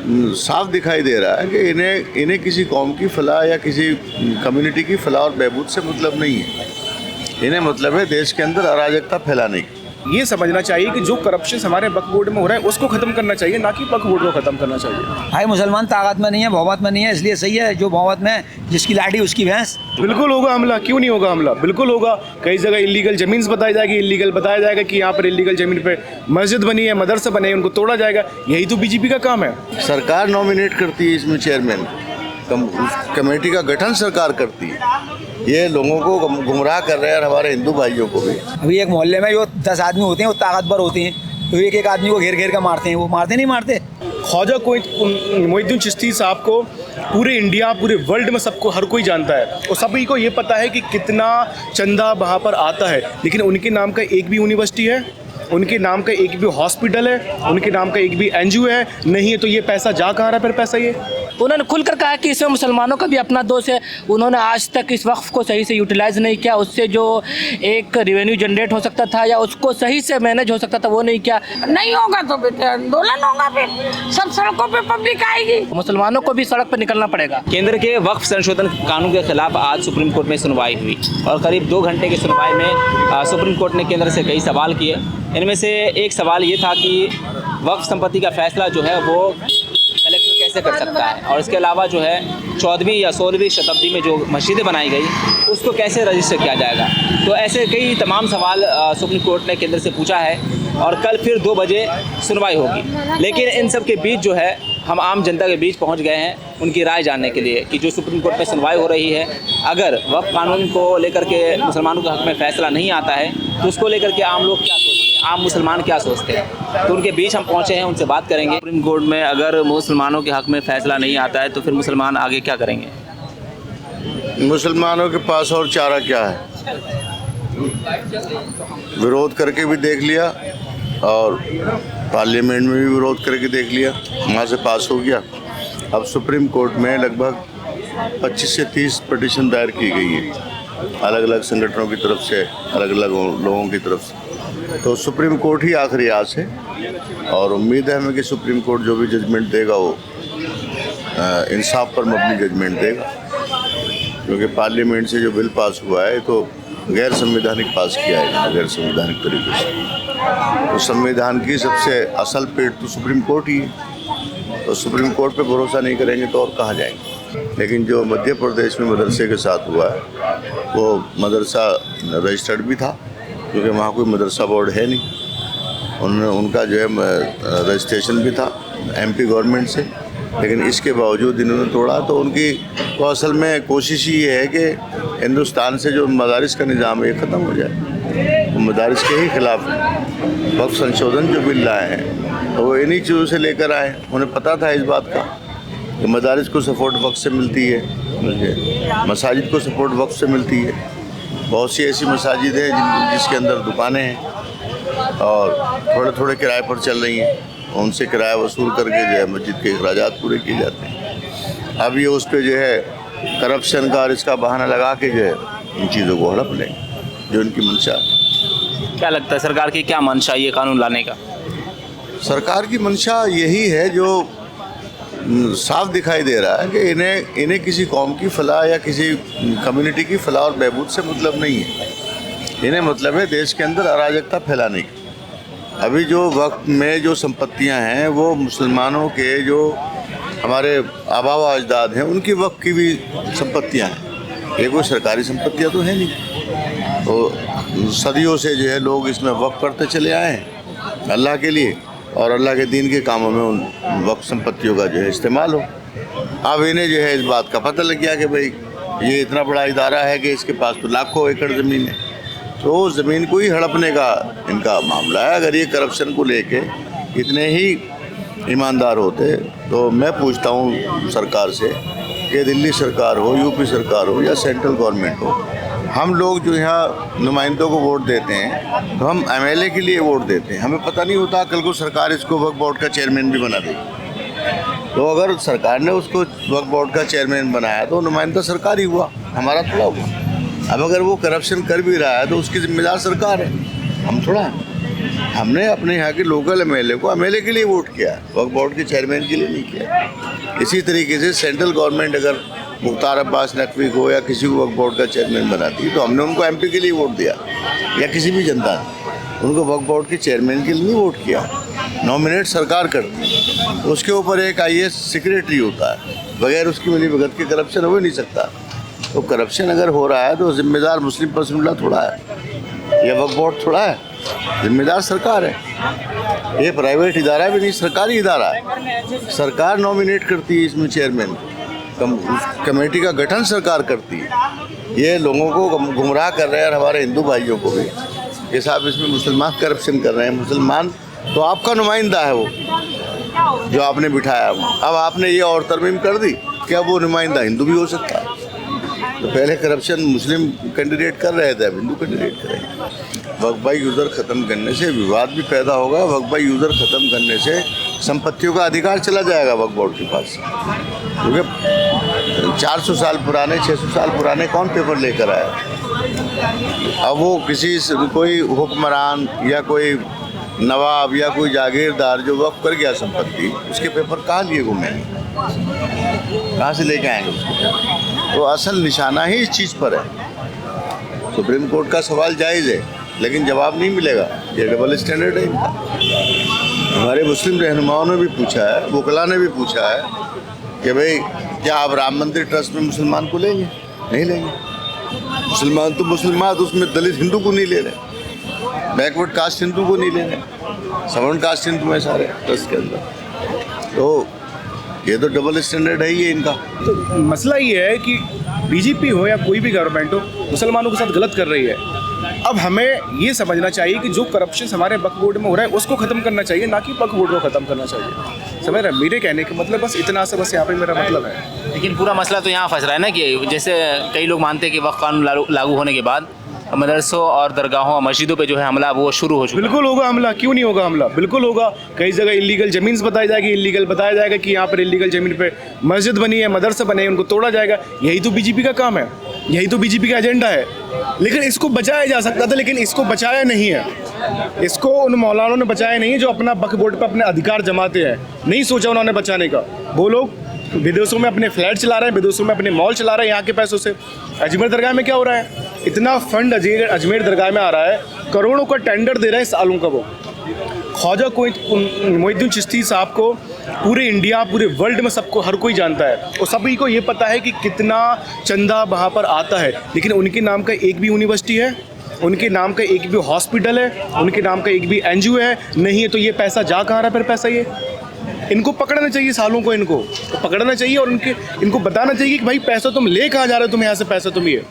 साफ दिखाई दे रहा है कि इन्हें किसी कौम की फलाह या किसी कम्युनिटी की फलाह और बहबूद से मतलब नहीं है। इन्हें मतलब है देश के अंदर अराजकता फैलाने की। ये समझना चाहिए कि जो करप्शन हमारे वक्फ बोर्ड में हो रहा है उसको खत्म करना चाहिए, ना कि वक्फ बोर्ड को खत्म करना चाहिए। भाई मुसलमान ताकत में नहीं है, बहुमत में नहीं है, इसलिए सही है जो बहुमत में जिसकी लाठी उसकी भैंस। बिल्कुल होगा हमला, क्यों नहीं होगा हमला, बिल्कुल होगा। कई जगह इलीगल ज़मीन बताई जाएगी, इलीगल बताया जाएगा कि यहाँ पर इलीगल ज़मीन पे मस्जिद बनी है, मदरसा बने हैं, उनको तोड़ा जाएगा। यही तो बीजेपी का काम है। सरकार नॉमिनेट करती है इसमें चेयरमैन, कमेटी का गठन सरकार करती है। ये लोगों को गुमराह कर रहे हैं और हमारे हिंदू भाइयों को भी। अभी एक मोहल्ले में जो 10 आदमी होते हैं वो ताकतवर होते हैं, तो एक एक आदमी को घेर घेर कर मारते हैं, वो मारते नहीं मारते। ख्वाजा मोइनुद्दीन चिश्ती साहब को पूरे इंडिया, पूरे वर्ल्ड में सबको, हर कोई जानता है और सभी को ये पता है कि कितना चंदा वहाँ पर आता है। लेकिन उनके नाम का एक भी यूनिवर्सिटी है, उनके नाम का एक भी हॉस्पिटल है, उनके नाम का एक भी एनजीओ है नहीं है। तो ये पैसा जा कहाँ रहा है फिर पैसा? ये उन्होंने खुलकर कहा कि इसमें मुसलमानों का भी अपना दोष है। उन्होंने आज तक इस वक्फ को सही से यूटिलाइज़ नहीं किया, उससे जो एक रेवेन्यू जनरेट हो सकता था या उसको सही से मैनेज हो सकता था वो नहीं किया। नहीं होगा तो फिर आंदोलन होगा, फिर सब सड़कों पे पब्लिक आएगी। मुसलमानों को भी सड़क पर निकलना पड़ेगा। केंद्र के वक्फ संशोधन कानून के खिलाफ आज सुप्रीम कोर्ट में सुनवाई हुई और करीब 2 घंटे की सुनवाई में सुप्रीम कोर्ट ने केंद्र से कई सवाल किए। इनमें से एक सवाल ये था कि वक्फ संपत्ति का फैसला जो है वो कलेक्टर कैसे कर सकता है, और इसके अलावा जो है 14वीं या 16वीं शताब्दी में जो मस्जिदें बनाई गई उसको कैसे रजिस्टर किया जाएगा। तो ऐसे कई तमाम सवाल सुप्रीम कोर्ट ने केंद्र से पूछा है और कल फिर 2 बजे सुनवाई होगी। लेकिन इन सब के बीच जो है हम आम जनता के बीच पहुंच गए हैं उनकी राय जानने के लिए कि जो सुप्रीम कोर्ट में सुनवाई हो रही है, अगर वक्फ कानून को लेकर के मुसलमानों के हक़ में फ़ैसला नहीं आता है तो उसको लेकर के आम लोग क्या सोचते हैं, आम मुसलमान क्या सोचते हैं। तो उनके बीच हम पहुंचे हैं, उनसे बात करेंगे। सुप्रीम कोर्ट में अगर मुसलमानों के हक़ में फ़ैसला नहीं आता है तो फिर मुसलमान आगे क्या करेंगे? मुसलमानों के पास और चारा क्या है? विरोध करके भी देख लिया और पार्लियामेंट में भी विरोध करके देख लिया, वहाँ से पास हो गया। अब सुप्रीम कोर्ट में लगभग 25 से 30 पिटीशन दायर की गई है अलग अलग संगठनों की तरफ से, अलग अलग लोगों की तरफ से। तो सुप्रीम कोर्ट ही आखिरी आस है और उम्मीद है हमें कि सुप्रीम कोर्ट जो भी जजमेंट देगा वो इंसाफ पर मबनी जजमेंट देगा, क्योंकि पार्लियामेंट से जो बिल पास हुआ है तो गैर संवैधानिक पास किया है, गैर संवैधानिक तरीके से। तो संविधान की सबसे असल पेड़ तो सुप्रीम कोर्ट ही है, तो सुप्रीम कोर्ट पे भरोसा नहीं करेंगे तो और कहाँ जाएंगे। लेकिन जो मध्य प्रदेश में मदरसे के साथ हुआ है वो मदरसा रजिस्टर्ड भी था, क्योंकि वहाँ कोई मदरसा बोर्ड है नहीं, उनका जो है रजिस्ट्रेशन भी था एमपी गवर्नमेंट से, लेकिन इसके बावजूद इन्होंने तोड़ा। तो उनकी तो असल में कोशिश ही है कि हिंदुस्तान से जो मदारिस का निज़ाम है ख़त्म हो जाए। वो मदारिस के ही खिलाफ है। वक्फ संशोधन जो बिल लाए हैं तो वो इन्हीं चीज़ों से लेकर आए। उन्हें पता था इस बात का कि मदारिस को सपोर्ट वक्फ से मिलती है, मसाजिद को सपोर्ट वक्फ से मिलती है। बहुत सी ऐसी मसाजिद हैं जिसके अंदर दुकानें हैं और थोड़े थोड़े किराए पर चल रही हैं, उनसे किराया वसूल करके जो है मस्जिद के अखराजात पूरे किए जाते हैं। अब ये उस पर जो है करप्शन का और इसका बहाना लगा के जो है इन चीज़ों को हड़प लें, जो इनकी मंशा है। क्या लगता है सरकार की क्या मंशा ये कानून लाने का? सरकार की मंशा यही है जो साफ दिखाई दे रहा है कि इन्हें किसी कौम की फलाह या किसी कम्युनिटी की फलाह और बहबूद से मतलब नहीं है। इन्हें मतलब है देश के अंदर अराजकता फैलाने की। अभी जो वक्त में जो संपत्तियां हैं वो मुसलमानों के जो हमारे आबा व अजदाद हैं उनकी वक्त की भी संपत्तियां हैं, ये कोई सरकारी संपत्तियां तो है नहीं। तो सदियों से जो है लोग इसमें वक्त करते चले आए हैं अल्लाह के लिए, और अल्लाह के दीन के कामों में उन वक्त संपत्तियों का जो है इस्तेमाल हो। अब इन्हें जो है इस बात का पता लग गया कि भाई ये इतना बड़ा इदारा है कि इसके पास तो लाखों एकड़ ज़मीन है, तो ज़मीन को ही हड़पने का इनका मामला है। अगर ये करप्शन को लेके इतने ही ईमानदार होते तो मैं पूछता हूँ सरकार से कि दिल्ली सरकार हो, यूपी सरकार हो या सेंट्रल गवर्नमेंट हो, हम लोग जो यहाँ नुमाइंदों को वोट देते हैं तो हम एमएलए के लिए वोट देते हैं। हमें पता नहीं होता कल को सरकार इसको वक्फ बोर्ड का चेयरमैन भी बना देगी। तो अगर सरकार ने उसको वक्फ बोर्ड का चेयरमैन बनाया तो नुमाइंदा सरकार ही हुआ, हमारा थोड़ा हुआ। अब अगर वो करप्शन कर भी रहा है तो उसकी जिम्मेदार सरकार है, हम थोड़ा हैं। हमने अपने यहाँ के लोकल एमएलए को एमएलए के लिए वोट किया, वक्फ बोर्ड के चेयरमैन के लिए नहीं किया। इसी तरीके से सेंट्रल गवर्नमेंट अगर मुख्तार अब्बास नकवी को या किसी को वक्फ बोर्ड का चेयरमैन बनाती तो हमने उनको एमपी के लिए वोट दिया, या किसी भी जनता ने उनको वक्फ बोर्ड के चेयरमैन के लिए नहीं वोट किया। नॉमिनेट सरकार करती है, उसके ऊपर एक आईएएस सेक्रेटरी होता है, बगैर उसकी मिली भगत के करप्शन हो ही नहीं सकता। तो करप्शन अगर हो रहा है तो जिम्मेदार मुस्लिम पर्सनल थोड़ा है या वक्फ बोर्ड थोड़ा है, जिम्मेदार सरकार है। ये प्राइवेट इदारा भी नहीं, सरकारी इदारा है। सरकार नॉमिनेट करती है इसमें चेयरमैन, कमेटी का गठन सरकार करती है। ये लोगों को गुमराह कर रहे हैं और हमारे हिंदू भाइयों को भी कि साहब इसमें मुसलमान करप्शन कर रहे हैं। मुसलमान तो आपका नुमाइंदा है, वो जो आपने बिठाया, अब आपने ये और तरमीम कर दी कि अब वो नुमाइंदा हिंदू भी हो सकता है। तो पहले करप्शन मुस्लिम कैंडिडेट कर रहे थे, अब हिंदू कैंडिडेट करेंगे। वक्फ बाई यूज़र ख़त्म करने से विवाद भी पैदा होगा। वक्फ बाई यूज़र ख़त्म करने से संपत्तियों का अधिकार चला जाएगा वक्फ बोर्ड के पास, क्योंकि 400 साल पुराने 600 साल पुराने कौन पेपर लेकर आया। अब वो किसी कोई हुक्मरान या कोई नवाब या कोई जागीरदार जो वक्फ कर गया संपत्ति, उसके पेपर कहाँ लिए घूमेंगे, कहाँ से लेके आएंगे उसको। तो असल निशाना ही इस चीज़ पर है। सुप्रीम कोर्ट का सवाल जायज़ है, लेकिन जवाब नहीं मिलेगा। ये डबल स्टैंडर्ड है इनका। हमारे मुस्लिम रहनुमाओं ने भी पूछा है, वकला ने भी पूछा है कि भाई क्या आप राम मंदिर ट्रस्ट में मुसलमान को लेंगे? नहीं लेंगे। मुसलमान तो मुसलमान, उसमें दलित हिंदू को नहीं ले रहे, बैकवर्ड कास्ट हिंदू को नहीं ले रहे, सवर्ण कास्ट हिंदू है सारे ट्रस्ट के अंदर। तो ये तो डबल स्टैंडर्ड है ही है इनका। तो मसला ये है कि बीजेपी हो या कोई भी गवर्नमेंट हो, मुसलमानों के साथ गलत कर रही है। अब हमें ये समझना चाहिए कि जो करप्शन हमारे वक्फ बोर्ड में हो रहा है उसको ख़त्म करना चाहिए, ना कि वक्फ बोर्ड को ख़त्म करना चाहिए। समझ रहे? मेरे कहने का मतलब बस इतना सा, बस यहाँ पे मेरा मतलब है। लेकिन पूरा मसला तो यहाँ फंस रहा है ना कि जैसे कई लोग मानते हैं कि वक्फ कानून लागू होने के बाद मदरसों और दरगाहों और मस्जिदों पे जो है हमला वो शुरू हो चुका है। बिल्कुल होगा हमला, क्यों नहीं होगा हमला? बिल्कुल होगा। कई जगह इलीगल ज़मीन बताई जाएगी, इलीगल बताया जाएगा कि यहाँ पर इलीगल ज़मीन पे मस्जिद बनी है, मदरसा बने हैं, उनको तोड़ा जाएगा। यही तो बीजेपी का काम है, यही तो बीजेपी का एजेंडा है। लेकिन इसको बचाया जा सकता था, लेकिन इसको बचाया नहीं है। इसको उन मौलानों ने बचाया नहीं है जो अपना वक्फ बोर्ड पर अपने अधिकार जमाते हैं। नहीं सोचा उन्होंने बचाने का। वो लोग विदेशों में अपने फ्लैट चला रहे हैं, विदेशों में अपने मॉल चला रहे हैं यहाँ के पैसों से। अजमेर दरगाह में क्या हो रहा है? इतना फंड अजमेर दरगाह में आ रहा है, करोड़ों का टेंडर दे रहे हैं सालों का। वो ख्वाजा मोइनुद्दीन चिश्ती साहब को पूरे इंडिया, पूरे वर्ल्ड में सबको, हर कोई जानता है और सभी को ये पता है कि कितना चंदा वहाँ पर आता है। लेकिन उनके नाम का एक भी यूनिवर्सिटी है, उनके नाम का एक भी हॉस्पिटल है, उनके नाम का एक भी एनजीओ है नहीं है। तो ये पैसा जा कहाँ रहा है? फिर पैसा ये इनको पकड़ना चाहिए, सालों को इनको तो पकड़ना चाहिए और इनको बताना चाहिए कि भाई पैसा तुम ले कहाँ जा रहे हो, तुम यहाँ से पैसा तुम ये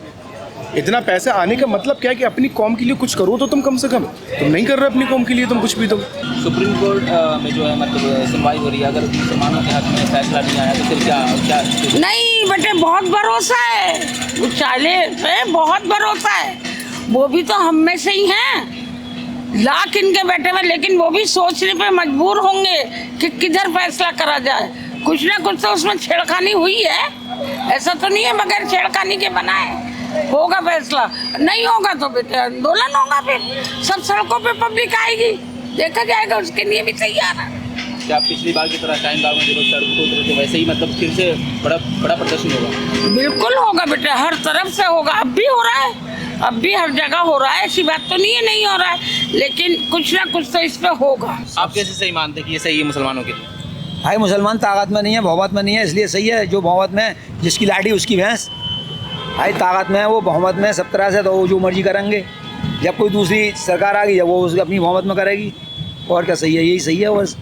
इतना पैसा आने का मतलब क्या है कि अपनी कौम के लिए कुछ करो तो तुम कम से कम। तुम नहीं कर रहे अपनी कौम के लिए तुम कुछ भी। तुम सुप्रीम कोर्ट में जो है मतलब सुनवाई हो रही है, अगर मुसलमानों के हक में फैसला नहीं आया तो फिर क्या नहीं बेटे, बहुत भरोसा है उचाले पे, बहुत भरोसा है। वो भी तो हम में से ही हैं, लाख इनके बैठे हुए, लेकिन वो भी सोचने पे मजबूर होंगे कि किधर फैसला करा जाए। कुछ ना कुछ तो उसमें छेड़खानी हुई है, ऐसा तो नहीं है बगैर छेड़खानी के बनाए होगा फैसला। नहीं होगा तो बेटे आंदोलन होगा, फिर सब सड़कों पे पब्लिक आएगी, देखा जाएगा, उसके लिए भी तैयार है। क्या पिछली बार की तरह शाहीन बाग में जो लोग सड़क पे उतरे थे वैसे ही मतलब फिर से बड़ा प्रदर्शन होगा? बिल्कुल होगा बेटे, हर तरफ से होगा। अब भी हो रहा है, अब भी हर जगह हो रहा है, ऐसी बात तो नहीं है नहीं हो रहा है, लेकिन कुछ ना कुछ तो इस पे होगा। आप कैसे सही मानते हैं कि ये सही है मुसलमानों के? भाई मुसलमान ताकत में नहीं है, बहुमत में नहीं है, इसलिए सही है। जो बहुमत में, जिसकी लाठी उसकी भैंस। भाई ताकत में है, वो बहुमत में सब तरह से, तो वो जो मर्जी करेंगे। जब कोई दूसरी सरकार आ गई, जब वो उसकी अपनी बहुमत में करेगी, और क्या सही है? यही सही है बस।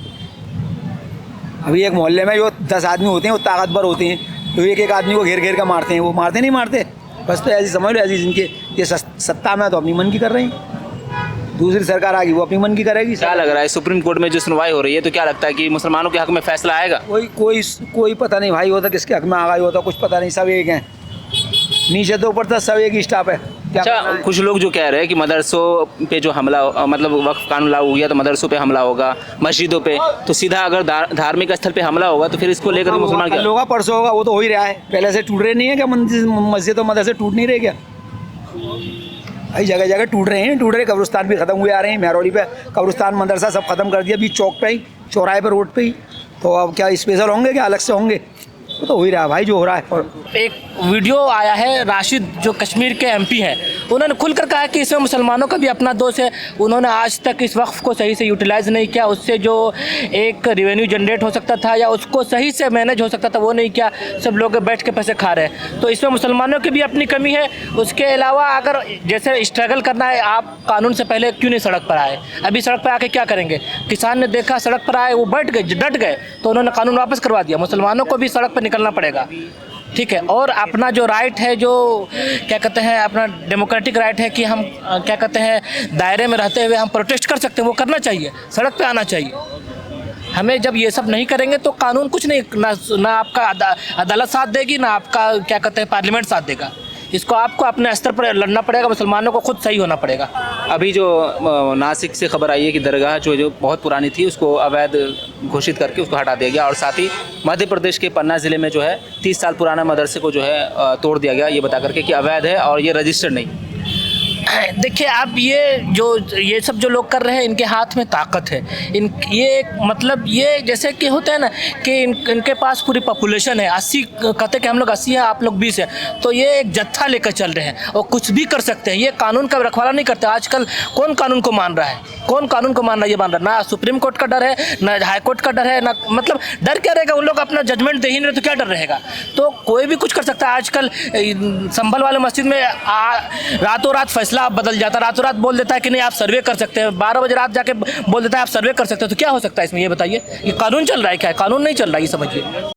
अभी एक मोहल्ले में जो 10 आदमी होते हैं वो ताकतवर होते हैं, तो एक आदमी को घेर घेर कर मारते हैं। वो मारते नहीं मारते, बस तो ऐसी समझ लो, ऐसी जिनके ये सत्ता में तो अपनी मन की कर रहे हैं, दूसरी सरकार आ गई वो अपनी मन की करेगी। क्या लग रहा है सुप्रीम कोर्ट में जो सुनवाई हो रही है, तो क्या लगता है कि मुसलमानों के हक में फैसला आएगा? कोई पता नहीं भाई, होता किसके हक में आ गई होता कुछ पता नहीं। सब एक हैं, नीचे तो ऊपर तक सब एक ही स्टाफ है। अच्छा, कुछ लोग जो कह रहे हैं कि मदरसों पे जो हमला, मतलब वक्फ कानून लागू हुआ तो मदरसों पे हमला होगा, मस्जिदों पे, तो सीधा अगर धार्मिक स्थल पे हमला होगा तो फिर इसको लेकर मुसलमान क्या होगा? परसों होगा, वो तो हो ही रहा है। पहले से टूट रहे नहीं है क्या मस्जिद और मदरसे? टूट नहीं रहे क्या? भाई जगह जगह टूट रहे हैं, टूट रहे, कब्रिस्तान भी ख़त्म हुए आ रहे हैं। महरौली पे कब्रिस्तान मदरसा सब ख़त्म कर दिया, बीच चौक पे ही, चौराहे पर, रोड पे ही। तो अब क्या स्पेशल होंगे, क्या अलग से होंगे? वो तो हो ही रहा है भाई जो हो रहा है। और एक वीडियो आया है, राशिद जो कश्मीर के एमपी हैं, उन्होंने खुलकर कहा कि इसमें मुसलमानों का भी अपना दोष है। उन्होंने आज तक इस वक्फ को सही से यूटिलाइज़ नहीं किया, उससे जो एक रेवेन्यू जनरेट हो सकता था या उसको सही से मैनेज हो सकता था वो नहीं किया। सब लोग बैठ के पैसे खा रहे हैं, तो इसमें मुसलमानों की भी अपनी कमी है। उसके अलावा अगर जैसे स्ट्रगल करना है, आप कानून से पहले क्यों नहीं सड़क पर आए? अभी सड़क पर आके क्या करेंगे? किसान ने देखा सड़क पर आए, वो बैठ गए, डट गए, तो उन्होंने कानून वापस करवा दिया। मुसलमानों को भी सड़क पर निकलना पड़ेगा, ठीक है। और अपना जो राइट है, जो क्या कहते हैं, अपना डेमोक्रेटिक राइट है कि हम क्या कहते हैं दायरे में रहते हुए हम प्रोटेस्ट कर सकते हैं, वो करना चाहिए, सड़क पे आना चाहिए। हमें जब ये सब नहीं करेंगे तो कानून कुछ नहीं, ना आपका अदालत साथ देगी, ना आपका क्या कहते हैं पार्लियामेंट साथ देगा। इसको आपको अपने स्तर पर लड़ना पड़ेगा, मुसलमानों को खुद सही होना पड़ेगा। अभी जो नासिक से खबर आई है कि दरगाह जो बहुत पुरानी थी उसको अवैध घोषित करके उसको हटा दिया गया, और साथ ही मध्य प्रदेश के पन्ना ज़िले में जो है 30 साल पुराना मदरसे को जो है तोड़ दिया गया, ये बता करके कि अवैध है और ये रजिस्टर्ड नहीं। देखिए आप, ये सब जो लोग कर रहे हैं, इनके हाथ में ताकत है। ये मतलब ये जैसे कि होता है ना कि इनके पास पूरी पॉपुलेशन है, 80 कहते कि हम लोग 80 हैं, आप लोग 20 हैं, तो ये एक जत्था लेकर चल रहे हैं और कुछ भी कर सकते हैं। ये कानून का रखवाला नहीं करते। आजकल कौन कानून को मान रहा है? कौन कानून को मान रहा है? ये मान रहा है ना सुप्रीम कोर्ट का डर है, ना हाई कोर्ट का डर है, ना मतलब डर क्या रहेगा? उन लोग अपना जजमेंट दे ही नहीं रहे तो क्या डर रहेगा? तो कोई भी कुछ कर सकता है। आजकल संभल वाले मस्जिद में रातों रात फैसला बदल जाता है, रातों रात बोल देता है कि नहीं आप सर्वे कर सकते हैं, 12 बजे रात जाके बोल देता है आप सर्वे कर सकते हैं। तो क्या हो सकता है इसमें, ये बताइए? ये कानून चल रहा है क्या? कानून नहीं चल रहा है, ये समझिए।